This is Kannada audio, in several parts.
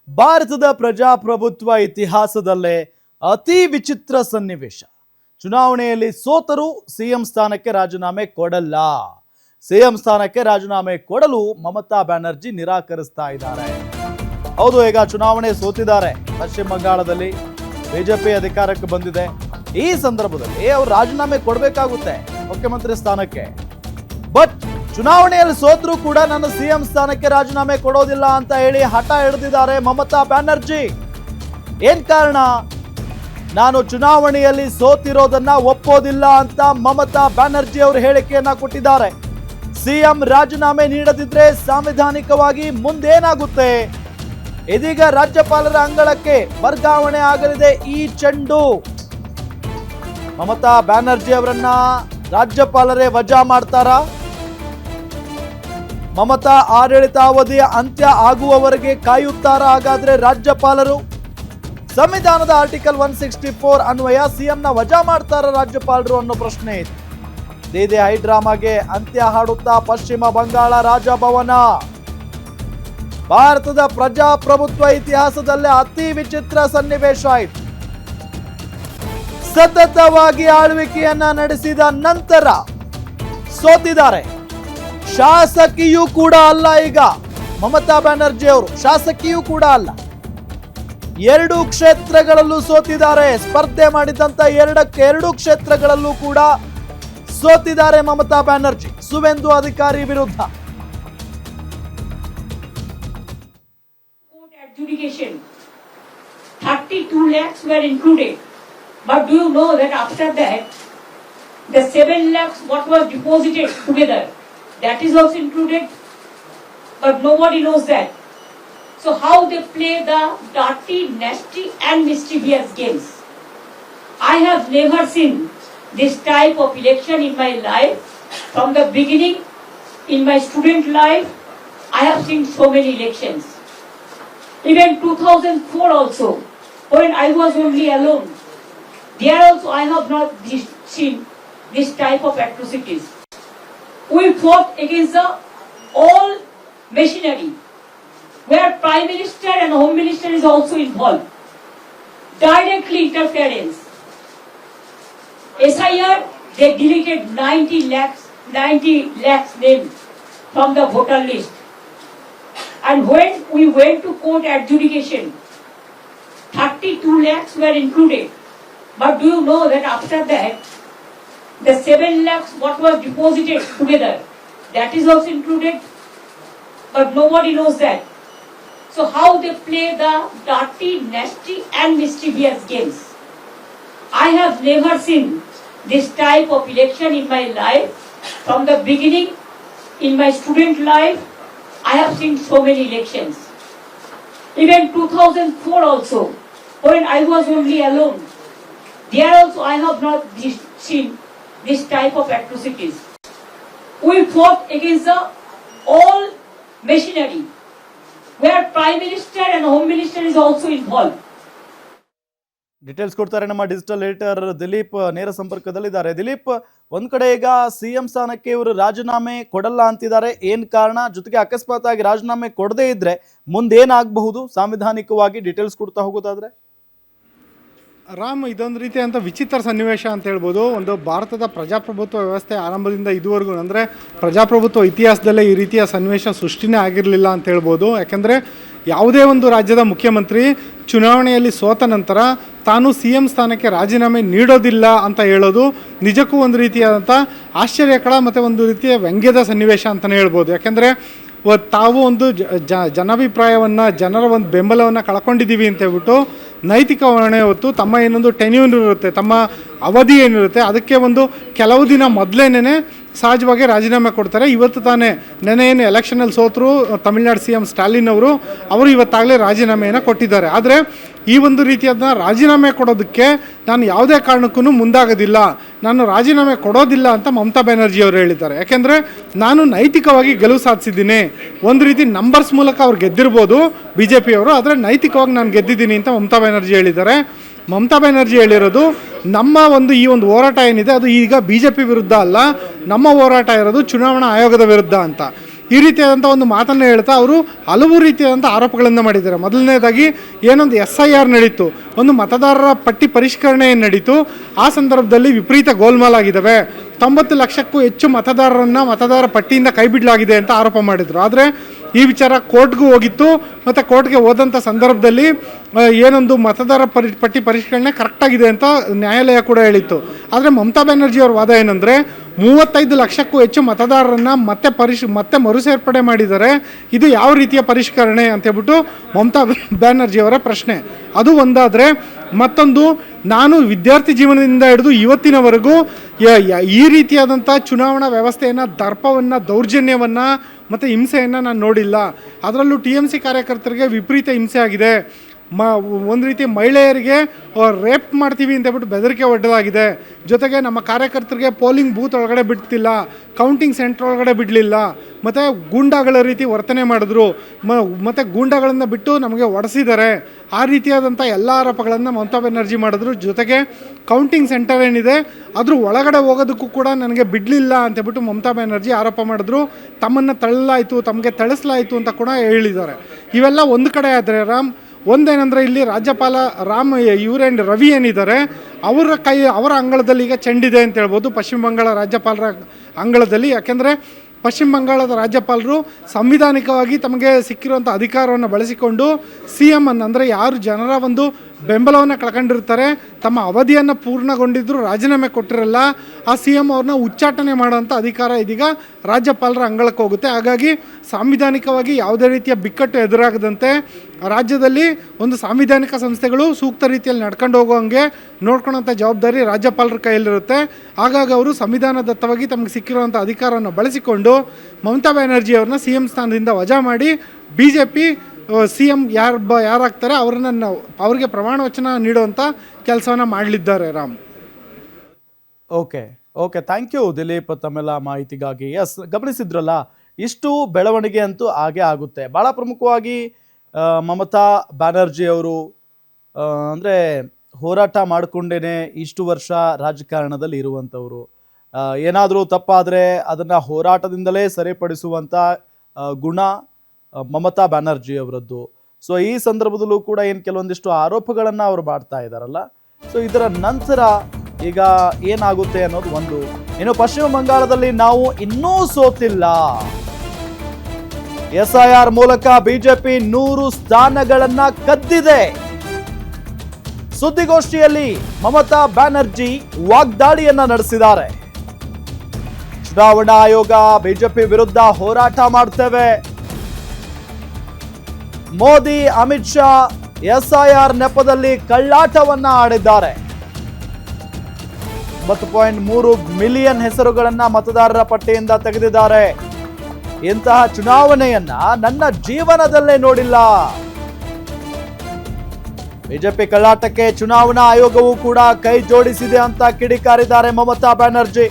ಭಾರತದ ಪ್ರಜಾಪ್ರಭುತ್ವ ಇತಿಹಾಸದಲ್ಲೇ ಅತಿ ವಿಚಿತ್ರ ಸನ್ನಿವೇಶ. ಚುನಾವಣೆಯಲ್ಲಿ ಸೋತರೂ ಸಿಎಂ ಸ್ಥಾನಕ್ಕೆ ರಾಜೀನಾಮೆ ಕೊಡಲ್ಲ. ಸಿಎಂ ಸ್ಥಾನಕ್ಕೆ ರಾಜೀನಾಮೆ ಕೊಡಲು ಮಮತಾ ಬ್ಯಾನರ್ಜಿ ನಿರಾಕರಿಸ್ತಾ ಇದ್ದಾರೆ. ಹೌದು, ಈಗ ಚುನಾವಣೆ ಸೋತಿದ್ದಾರೆ. ಪಶ್ಚಿಮ ಬಂಗಾಳದಲ್ಲಿ ಬಿಜೆಪಿ ಅಧಿಕಾರಕ್ಕೆ ಬಂದಿದೆ. ಈ ಸಂದರ್ಭದಲ್ಲಿ ಅವರು ರಾಜೀನಾಮೆ ಕೊಡಬೇಕಾಗುತ್ತೆ ಮುಖ್ಯಮಂತ್ರಿ ಸ್ಥಾನಕ್ಕೆ. ಬಟ್ ಚುನಾವಣೆಯಲ್ಲಿ ಸೋತ್ರೂ ಕೂಡ ನನ್ನ ಸಿಎಂ ಸ್ಥಾನಕ್ಕೆ ರಾಜೀನಾಮೆ ಕೊಡೋದಿಲ್ಲ ಅಂತ ಹೇಳಿ ಹಠ ಹಿಡಿದಿದ್ದಾರೆ ಮಮತಾ ಬ್ಯಾನರ್ಜಿ. ಏನ್ ಕಾರಣ? ನಾನು ಚುನಾವಣೆಯಲ್ಲಿ ಸೋತಿರೋದನ್ನ ಒಪ್ಪೋದಿಲ್ಲ ಅಂತ ಮಮತಾ ಬ್ಯಾನರ್ಜಿ ಅವರು ಹೇಳಿಕೆಯನ್ನ ಕೊಟ್ಟಿದ್ದಾರೆ. ಸಿಎಂ ರಾಜೀನಾಮೆ ನೀಡದಿದ್ರೆ ಸಾಂವಿಧಾನಿಕವಾಗಿ ಮುಂದೇನಾಗುತ್ತೆ? ಇದೀಗ ರಾಜ್ಯಪಾಲರ ಅಂಗಳಕ್ಕೆ ವರ್ಗಾವಣೆ ಆಗಲಿದೆ ಈ ಚೆಂಡು. ಮಮತಾ ಬ್ಯಾನರ್ಜಿ ಅವರನ್ನ ರಾಜ್ಯಪಾಲರೇ ವಜಾ ಮಾಡ್ತಾರಾ? ಮಮತಾ ಆಡಳಿತಾವಧಿಯ ಅಂತ್ಯ ಆಗುವವರೆಗೆ ಕಾಯುತ್ತಾರಾ ಹಾಗಾದ್ರೆ ರಾಜ್ಯಪಾಲರು? ಸಂವಿಧಾನದ ಆರ್ಟಿಕಲ್ 164 ಅನ್ವಯ ಸಿಎಂನ ವಜಾ ಮಾಡ್ತಾರ ರಾಜ್ಯಪಾಲರು ಅನ್ನೋ ಪ್ರಶ್ನೆ ಇದೆ. ದೇದೆ ಹೈಡ್ರಾಮಾಗೆ ಅಂತ್ಯ ಹಾಡುತ್ತಾ ಪಶ್ಚಿಮ ಬಂಗಾಳ ರಾಜಭವನ. ಭಾರತದ ಪ್ರಜಾಪ್ರಭುತ್ವ ಇತಿಹಾಸದಲ್ಲೇ ಅತಿ ವಿಚಿತ್ರ ಸನ್ನಿವೇಶ ಆಯಿತು. ಸತತವಾಗಿ ಆಳ್ವಿಕೆಯನ್ನ ನಡೆಸಿದ ನಂತರ ಸೋತಿದ್ದಾರೆ. ಶಾಸಕಿಯೂ ಕೂಡ ಅಲ್ಲ. ಈಗ ಮಮತಾ ಬ್ಯಾನರ್ಜಿ ಅವರು ಶಾಸಕಿಯೂ ಕೂಡ ಅಲ್ಲ. 2 ಕ್ಷೇತ್ರಗಳಲ್ಲೂ ಸೋತಿದ್ದಾರೆ. ಸ್ಪರ್ಧೆ ಮಾಡಿದಂತ 2 ಕ್ಷೇತ್ರಗಳಲ್ಲೂ ಕೂಡ ಸೋತಿದ್ದಾರೆ ಮಮತಾ ಬ್ಯಾನರ್ಜಿ ಸುವೆಂದು ಅಧಿಕಾರಿ ವಿರುದ್ಧ. Adjudication 32 lakhs were included, but do you know that after that the 7 lakhs what was deposited together, that is also included, but nobody knows that. So how they play the dirty, nasty and mischievous games. I have never seen this type of election in my life. From the beginning in my student life I have seen so many elections. Even 2004 also, when I was only alone, there also I have not seen this type of atrocities. We fought against the all machinery, where Prime Minister and Home Minister is also involved. Directly interference. SIR, they deleted 90 lakhs names from the voter list. And when we went to court adjudication, 32 lakhs were included. But do you know that after that, the 7 lakhs what was deposited together, that is also included, but nobody knows that. So how they play the dirty, nasty and mischievous games. I have never seen this type of election in my life. From the beginning in my student life, I have seen so many elections. Even 2004 also, when I was only alone, there also I have not seen this type of atrocities. We fought against the all machinery, where Prime Minister and Home Minister is also involved. Details ಕೊಡ್ತಾರೆ ನಮ್ಮ ಡಿಜಿಟಲ್ ಎಡಿಟರ್ ದಿಲೀಪ್ ನೇರ ಸಂಪರ್ಕದಲ್ಲಿದ್ದಾರೆ. ದಿಲೀಪ್, ಒಂದ್ ಕಡೆ ಈಗ ಸಿಎಂ ಸ್ಥಾನಕ್ಕೆ ಇವರು ರಾಜೀನಾಮೆ ಕೊಡಲ್ಲ ಅಂತಿದ್ದಾರೆ. ಏನ್ ಕಾರಣ? ಜೊತೆಗೆ ಅಕಸ್ಮಾತ್ ಆಗಿ ರಾಜೀನಾಮೆ ಕೊಡದೇ ಇದ್ರೆ ಮುಂದೇನಾಗಬಹುದು ಸಾಂವಿಧಾನಿಕವಾಗಿ? ಡೀಟೇಲ್ಸ್ ಕೊಡ್ತಾ ಹೋಗೋದಾದ್ರೆ ರಾಮ್, ಇದೊಂದು ರೀತಿಯಂಥ ವಿಚಿತ್ರ ಸನ್ನಿವೇಶ ಅಂತ ಹೇಳ್ಬೋದು. ಒಂದು ಭಾರತದ ಪ್ರಜಾಪ್ರಭುತ್ವ ವ್ಯವಸ್ಥೆ ಆರಂಭದಿಂದ ಇದುವರೆಗೂ ಅಂದರೆ ಪ್ರಜಾಪ್ರಭುತ್ವ ಇತಿಹಾಸದಲ್ಲೇ ಈ ರೀತಿಯ ಸನ್ನಿವೇಶ ಸೃಷ್ಟಿನೇ ಆಗಿರಲಿಲ್ಲ ಅಂತ ಹೇಳ್ಬೋದು. ಯಾಕೆಂದರೆ ಯಾವುದೇ ಒಂದು ರಾಜ್ಯದ ಮುಖ್ಯಮಂತ್ರಿ ಚುನಾವಣೆಯಲ್ಲಿ ಸೋತ ನಂತರ ತಾನು ಸಿಎಂ ಸ್ಥಾನಕ್ಕೆ ರಾಜೀನಾಮೆ ನೀಡೋದಿಲ್ಲ ಅಂತ ಹೇಳೋದು ನಿಜಕ್ಕೂ ಒಂದು ರೀತಿಯಾದಂಥ ಆಶ್ಚರ್ಯಕರ ಮತ್ತು ಒಂದು ರೀತಿಯ ವ್ಯಂಗ್ಯದ ಸನ್ನಿವೇಶ ಅಂತಲೇ ಹೇಳ್ಬೋದು. ಯಾಕೆಂದರೆ ತಾವು ಒಂದು ಜನಾಭಿಪ್ರಾಯವನ್ನು, ಜನರ ಒಂದು ಬೆಂಬಲವನ್ನು ಕಳ್ಕೊಂಡಿದ್ದೀವಿ ಅಂತ ಹೇಳ್ಬಿಟ್ಟು ನೈತಿಕ ಹೊಣೆ ಹೊತ್ತು ತಮ್ಮ ಏನೊಂದು ಟೆನ್ಯೂರ್ ಇರುತ್ತೆ, ತಮ್ಮ ಅವಧಿ ಏನಿರುತ್ತೆ ಅದಕ್ಕೆ ಒಂದು ಕೆಲವು ದಿನ ಮೊದಲೇನೆ ಸಹಜವಾಗಿ ರಾಜೀನಾಮೆ ಕೊಡ್ತಾರೆ. ಇವತ್ತು ತಾನೇ ನೆನೆ ಏನು ಎಲೆಕ್ಷನಲ್ಲಿ ಸೋತರು ತಮಿಳ್ನಾಡು ಸಿಎಂ ಸ್ಟಾಲಿನ್ ಅವರು ಇವತ್ತಾಗಲೇ ರಾಜೀನಾಮೆಯನ್ನು ಕೊಟ್ಟಿದ್ದಾರೆ. ಆದರೆ ಈ ಒಂದು ರೀತಿಯಾದ ರಾಜೀನಾಮೆ ಕೊಡೋದಕ್ಕೆ ನಾನು ಯಾವುದೇ ಕಾರಣಕ್ಕೂ ಮುಂದಾಗೋದಿಲ್ಲ, ನಾನು ರಾಜೀನಾಮೆ ಕೊಡೋದಿಲ್ಲ ಅಂತ ಮಮತಾ ಬ್ಯಾನರ್ಜಿ ಅವರು ಹೇಳಿದ್ದಾರೆ. ಯಾಕೆಂದರೆ ನಾನು ನೈತಿಕವಾಗಿ ಗೆಲುವು ಸಾಧಿಸಿದ್ದೀನಿ. ಒಂದು ರೀತಿ ನಂಬರ್ಸ್ ಮೂಲಕ ಅವ್ರು ಗೆದ್ದಿರ್ಬೋದು BJP ಅವರು, ಆದರೆ ನೈತಿಕವಾಗಿ ನಾನು ಗೆದ್ದಿದ್ದೀನಿ ಅಂತ ಮಮತಾ ಬ್ಯಾನರ್ಜಿ ಹೇಳಿದ್ದಾರೆ. ಮಮತಾ ಬ್ಯಾನರ್ಜಿ ಹೇಳಿರೋದು ನಮ್ಮ ಈ ಒಂದು ಹೋರಾಟ ಏನಿದೆ ಅದು ಈಗ BJP ವಿರುದ್ಧ ಅಲ್ಲ, ನಮ್ಮ ಹೋರಾಟ ಇರೋದು ಚುನಾವಣಾ ಆಯೋಗದ ವಿರುದ್ಧ ಅಂತ. ಈ ರೀತಿಯಾದಂಥ ಒಂದು ಮಾತನ್ನು ಹೇಳ್ತಾ ಅವರು ಹಲವು ರೀತಿಯಾದಂಥ ಆರೋಪಗಳನ್ನು ಮಾಡಿದ್ದಾರೆ. ಮೊದಲನೇದಾಗಿ ಏನೊಂದು SIR ನಡೀತು, ಒಂದು ಮತದಾರರ ಪಟ್ಟಿ ಪರಿಷ್ಕರಣೆ ಏನು ನಡೀತು, ಆ ಸಂದರ್ಭದಲ್ಲಿ ವಿಪರೀತ ಗೋಲ್ಮಾಲ್ ಆಗಿದ್ದಾವೆ, 90 ಲಕ್ಷಕ್ಕೂ ಹೆಚ್ಚು ಮತದಾರ ಪಟ್ಟಿಯಿಂದ ಕೈಬಿಡಲಾಗಿದೆ ಅಂತ ಆರೋಪ ಮಾಡಿದರು. ಆದರೆ ಈ ವಿಚಾರ ಕೋರ್ಟ್ಗೂ ಹೋಗಿತ್ತು ಮತ್ತು ಕೋರ್ಟ್ಗೆ ಹೋದಂಥ ಸಂದರ್ಭದಲ್ಲಿ ಏನೊಂದು ಮತದಾರ ಪಟ್ಟಿ ಪರಿಷ್ಕರಣೆ ಕರೆಕ್ಟಾಗಿದೆ ಅಂತ ನ್ಯಾಯಾಲಯ ಕೂಡ ಹೇಳಿತ್ತು. ಆದರೆ ಮಮತಾ ಬ್ಯಾನರ್ಜಿ ಅವ್ರ ವಾದ ಏನಂದರೆ 35 ಲಕ್ಷಕ್ಕೂ ಹೆಚ್ಚು ಮತದಾರರನ್ನು ಮತ್ತೆ ಮರುಸೇರ್ಪಡೆ ಮಾಡಿದ್ದಾರೆ, ಇದು ಯಾವ ರೀತಿಯ ಪರಿಷ್ಕರಣೆ ಅಂತೇಳ್ಬಿಟ್ಟು ಮಮತಾ ಬ್ಯಾನರ್ಜಿ ಅವರ ಪ್ರಶ್ನೆ. ಅದು ಒಂದಾದರೆ, ಮತ್ತೊಂದು, ನಾನು ವಿದ್ಯಾರ್ಥಿ ಜೀವನದಿಂದ ಹಿಡಿದು ಇವತ್ತಿನವರೆಗೂ ಈ ರೀತಿಯಾದಂಥ ಚುನಾವಣಾ ವ್ಯವಸ್ಥೆಯನ್ನು, ದರ್ಪವನ್ನು, ದೌರ್ಜನ್ಯವನ್ನು ಮತ್ತು ಹಿಂಸೆಯನ್ನು ನಾನು ನೋಡಿಲ್ಲ. ಅದರಲ್ಲೂ TMC ಕಾರ್ಯಕರ್ತರಿಗೆ ವಿಪರೀತ ಹಿಂಸೆ ಆಗಿದೆ. ಒಂದು ರೀತಿ ಮಹಿಳೆಯರಿಗೆ ರೇಪ್ ಮಾಡ್ತೀವಿ ಅಂತೇಳ್ಬಿಟ್ಟು ಬೆದರಿಕೆ ಒಡ್ಡಲಾಗಿದೆ. ಜೊತೆಗೆ ನಮ್ಮ ಕಾರ್ಯಕರ್ತರಿಗೆ ಪೋಲಿಂಗ್ ಬೂತ್ ಒಳಗಡೆ ಬಿಡ್ತಿಲ್ಲ, ಕೌಂಟಿಂಗ್ ಸೆಂಟ್ರ್ ಒಳಗಡೆ ಬಿಡಲಿಲ್ಲ, ಮತ್ತು ಗೂಂಡಾಗಳ ರೀತಿ ವರ್ತನೆ ಮಾಡಿದ್ರು, ಮತ್ತು ಗೂಂಡಾಗಳನ್ನು ಬಿಟ್ಟು ನಮಗೆ ಒಡಿಸಿದ್ದಾರೆ. ಆ ರೀತಿಯಾದಂಥ ಎಲ್ಲ ಆರೋಪಗಳನ್ನು ಮಮತಾ ಬ್ಯಾನರ್ಜಿ ಮಾಡಿದ್ರು. ಜೊತೆಗೆ ಕೌಂಟಿಂಗ್ ಸೆಂಟರ್ ಏನಿದೆ ಅದ್ರ ಒಳಗಡೆ ಹೋಗೋದಕ್ಕೂ ಕೂಡ ನನಗೆ ಬಿಡಲಿಲ್ಲ ಅಂತೇಳ್ಬಿಟ್ಟು ಮಮತಾ ಬ್ಯಾನರ್ಜಿ ಆರೋಪ ಮಾಡಿದ್ರು. ತಮ್ಮನ್ನು ತಳ್ಳಲಾಯಿತು, ತಮಗೆ ಥಳಿಸಲಾಯಿತು ಅಂತ ಕೂಡ ಹೇಳಿದ್ದಾರೆ. ಇವೆಲ್ಲ ಒಂದು ಕಡೆ ಆದರೆ ಒಂದೇನೆಂದರೆ, ಇಲ್ಲಿ ರಾಜ್ಯಪಾಲ ರವಿ ಏನಿದ್ದಾರೆ ಅವರ ಅಂಗಳದಲ್ಲಿ ಈಗ ಚೆಂಡಿದೆ ಅಂತ ಹೇಳ್ಬೋದು, ಪಶ್ಚಿಮ ಬಂಗಾಳ ರಾಜ್ಯಪಾಲರ ಅಂಗಳದಲ್ಲಿ. ಯಾಕೆಂದರೆ ಪಶ್ಚಿಮ ಬಂಗಾಳದ ರಾಜ್ಯಪಾಲರು ಸಂವಿಧಾನಿಕವಾಗಿ ತಮಗೆ ಸಿಕ್ಕಿರುವಂಥ ಅಧಿಕಾರವನ್ನು ಬಳಸಿಕೊಂಡು CM ಅಂದರೆ ಯಾರು ಜನರ ಒಂದು ಬೆಂಬಲವನ್ನು ಕಳ್ಕೊಂಡಿರ್ತಾರೆ, ತಮ್ಮ ಅವಧಿಯನ್ನು ಪೂರ್ಣಗೊಂಡಿದ್ದರೂ ರಾಜೀನಾಮೆ ಕೊಟ್ಟಿರಲ್ಲ, ಆ CM ಅವ್ರನ್ನ ಉಚ್ಚಾಟನೆ ಮಾಡೋವಂಥ ಅಧಿಕಾರ ಇದೀಗ ರಾಜ್ಯಪಾಲರ ಅಂಗಳಕ್ಕೆ ಹೋಗುತ್ತೆ. ಹಾಗಾಗಿ ಸಾಂವಿಧಾನಿಕವಾಗಿ ಯಾವುದೇ ರೀತಿಯ ಬಿಕ್ಕಟ್ಟು ಎದುರಾಗದಂತೆ ರಾಜ್ಯದಲ್ಲಿ ಒಂದು ಸಾಂವಿಧಾನಿಕ ಸಂಸ್ಥೆಗಳು ಸೂಕ್ತ ರೀತಿಯಲ್ಲಿ ನಡ್ಕೊಂಡು ಹೋಗೋಂಗೆ ನೋಡ್ಕೊಳ್ಳೋಂಥ ಜವಾಬ್ದಾರಿ ರಾಜ್ಯಪಾಲರ ಕೈಯಲ್ಲಿರುತ್ತೆ. ಹಾಗಾಗಿ ಅವರು ಸಂವಿಧಾನದತ್ತವಾಗಿ ತಮಗೆ ಸಿಕ್ಕಿರುವಂಥ ಅಧಿಕಾರವನ್ನು ಬಳಸಿಕೊಂಡು ಮಮತಾ ಬ್ಯಾನರ್ಜಿ ಅವ್ರನ್ನ CM ಸ್ಥಾನದಿಂದ ವಜಾ ಮಾಡಿ BJP CM ಯಾರಾಗ್ತಾರೆ ಅವ್ರಿಗೆ ಪ್ರಮಾಣ ವಚನ ನೀಡುವಂಥ ಕೆಲಸವನ್ನು ಮಾಡಲಿದ್ದಾರೆ. Ram, okay thank you Dileep, ತಮ್ಮೆಲ್ಲ ಮಾಹಿತಿಗಾಗಿ. ಗಮನಿಸಿದ್ರಲ್ಲ, ಇಷ್ಟು ಬೆಳವಣಿಗೆ ಅಂತೂ ಹಾಗೆ ಆಗುತ್ತೆ. ಭಾಳ ಪ್ರಮುಖವಾಗಿ ಮಮತಾ ಬ್ಯಾನರ್ಜಿ ಅವರು ಅಂದರೆ ಹೋರಾಟ ಮಾಡಿಕೊಂಡೇ ಇಷ್ಟು ವರ್ಷ ರಾಜಕಾರಣದಲ್ಲಿ ಇರುವಂಥವ್ರು. ಏನಾದರೂ ತಪ್ಪಾದರೆ ಅದನ್ನು ಹೋರಾಟದಿಂದಲೇ ಸರಿಪಡಿಸುವಂಥ ಗುಣ ಮಮತಾ ಬ್ಯಾನರ್ಜಿ ಅವರದ್ದು. ಸೊ ಈ ಸಂದರ್ಭದಲ್ಲೂ ಕೂಡ ಏನು ಕೆಲವೊಂದಿಷ್ಟು ಆರೋಪಗಳನ್ನು ಅವರು ಮಾಡ್ತಾ ಇದ್ದಾರಲ್ಲ, ಸೊ ಇದರ ನಂತರ ಈಗ ಏನಾಗುತ್ತೆ ಅನ್ನೋದು ಒಂದು. ಇನ್ನು ಪಶ್ಚಿಮ ಬಂಗಾಳದಲ್ಲಿ ನಾವು ಇನ್ನೂ ಸೋತಿಲ್ಲ. SIR ಮೂಲಕ BJP 100 ಸ್ಥಾನಗಳನ್ನ ಕದ್ದಿದೆ. ಸುದ್ದಿಗೋಷ್ಠಿಯಲ್ಲಿ ಮಮತಾ ಬ್ಯಾನರ್ಜಿ ವಾಗ್ದಾಳಿಯನ್ನ ನಡೆಸಿದ್ದಾರೆ. ಚುನಾವಣಾ ಆಯೋಗ BJP ವಿರುದ್ಧ ಹೋರಾಟ ಮಾಡ್ತೇವೆ. ಮೋದಿ, ಅಮಿತ್ ಶಾ SIR ನೆಪದಲ್ಲಿ ಕಳ್ಳಾಟವನ್ನ ಆಡಿದ್ದಾರೆ. 9.3 ಮಿಲಿಯನ್ ಹೆಸರುಗಳನ್ನ ಮತದಾರರ ಪಟ್ಟಿಯಿಂದ ತೆಗೆದಿದ್ದಾರೆ. ಇಂತಹ ಚುನಾವಣೆಯನ್ನ ನನ್ನ ಜೀವನದಲ್ಲೇ ನೋಡಿಲ್ಲ. BJP ಕಳ್ಳಾಟಕ್ಕೆ ಚುನಾವಣಾ ಆಯೋಗವೂ ಕೂಡ ಕೈ ಜೋಡಿಸಿದೆ ಅಂತ ಕಿಡಿಕಾರಿದ್ದಾರೆ ಮಮತಾ ಬ್ಯಾನರ್ಜಿ.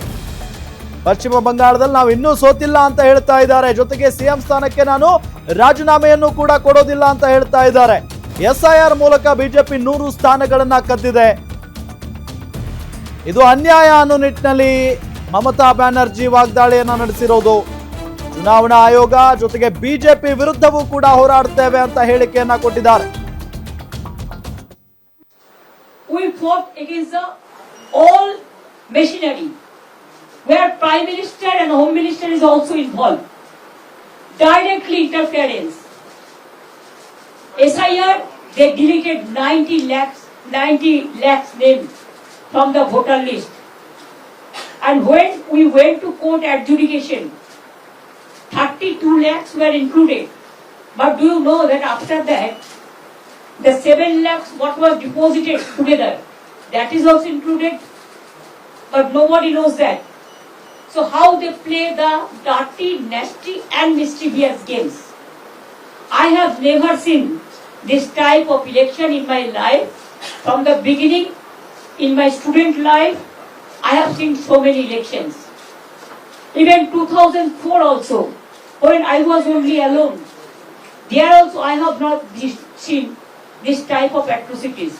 ಪಶ್ಚಿಮ ಬಂಗಾಳದಲ್ಲಿ ನಾವು ಇನ್ನೂ ಸೋತಿಲ್ಲ ಅಂತ ಹೇಳ್ತಾ ಇದ್ದಾರೆ. ಜೊತೆಗೆ CM ಸ್ಥಾನಕ್ಕೆ ನಾನು ರಾಜೀನಾಮೆಯನ್ನು ಕೂಡ ಕೊಡೋದಿಲ್ಲ ಅಂತ ಹೇಳ್ತಾ ಇದ್ದಾರೆ. SIR ಮೂಲಕ BJP 100 ಸ್ಥಾನಗಳನ್ನ ಕದ್ದಿದೆ. ಇದು ಅನ್ಯಾಯ ಅನ್ನೋ ನಿಟ್ಟಿನಲ್ಲಿ ಮಮತಾ ಬ್ಯಾನರ್ಜಿ ವಾಗ್ದಾಳಿಯನ್ನ ನಡೆಸಿರೋದು. ಚುನಾವಣಾ ಆಯೋಗ ಜೊತೆಗೆ BJP ವಿರುದ್ಧವೂ ಕೂಡ ಹೋರಾಡ್ತೇವೆ ಅಂತ ಹೇಳಿಕೆಯನ್ನ ಕೊಟ್ಟಿದ್ದಾರೆ. We fought against the all machinery, where Prime Minister and Home Minister is also involved. Directly interference. SIR, they deleted 90 lakhs names from the voter list. And when we went to court adjudication, 32 lakhs were included. But do you know that after that, the 7 lakhs what was deposited together, that is also included? But nobody knows that. So how they play the dirty, nasty and mischievous games. I have never seen this type of election in my life. From the beginning, in my student life, I have seen so many elections. Even 2004 also, when I was only alone, there also I have not seen this type of atrocities.